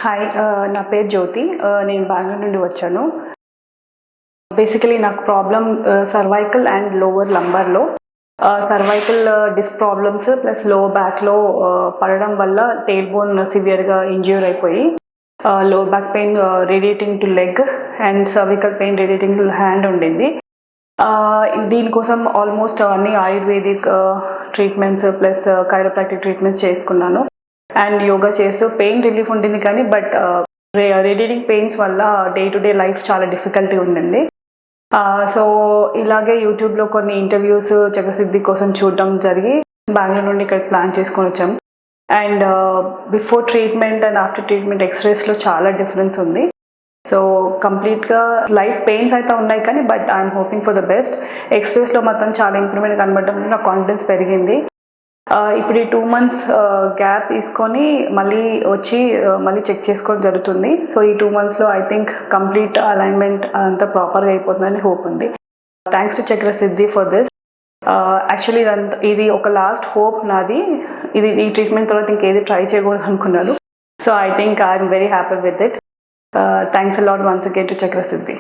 Hi నా పేరు జ్యోతి. నేను బెంగళూరు నుండి వచ్చాను. బేసికలీ నాకు ప్రాబ్లం సర్వైకల్ అండ్ లోవర్ లంబర్లో cervical disc problems plus lower బ్యాక్లో పడడం వల్ల టెయిల్ బోన్ సివియర్గా ఇంజ్యూర్ అయిపోయి lower back pain radiating to leg and cervical pain radiating to hand ఉండింది. దీనికోసం ఆల్మోస్ట్ అన్ని ayurvedic treatments plus chiropractic treatments చేసుకున్నాను అండ్ యోగా చేస్తూ పెయిన్ రిలీఫ్ ఉంటుంది. కానీ బట్ రేడియేటింగ్ పెయిన్స్ వల్ల డే టు డే లైఫ్ చాలా డిఫికల్టీ ఉండింది. సో ఇలాగే యూట్యూబ్లో కొన్ని ఇంటర్వ్యూస్ చక్రసిద్ధి కోసం చూడడం జరిగి బెంగళూరు నుండి ఇక్కడ ప్లాన్ చేసుకొని వచ్చాం. And before treatment and after treatment ఎక్స్రేస్లో చాలా డిఫరెన్స్ ఉంది. సో కంప్లీట్గా లైట్ పెయిన్స్ అయితే ఉన్నాయి కానీ but I'm hoping for the best. ఎక్స్రేస్లో మాత్రం చాలా ఇంప్రూవ్మెంట్ కనబడడం నా కాన్ఫిడెన్స్ పెరిగింది. ఇప్పుడు ఈ 2 months గ్యాప్ తీసుకొని మళ్ళీ వచ్చి మళ్ళీ చెక్ చేసుకోవడం జరుగుతుంది. సో ఈ 2 monthsలో ఐ థింక్ కంప్లీట్ అలైన్మెంట్ అంతా ప్రాపర్గా అయిపోతుందని హోప్ ఉంది. Thanks to Chakrasiddhi for this. Actually ఇది ఒక లాస్ట్ హోప్ నాది. ఈ ట్రీట్మెంట్ తర్వాత ఇంకేది ట్రై చేయకూడదు అనుకున్నాను. So I think I'm very happy with it. Thanks a lot once again to Chakrasiddhi.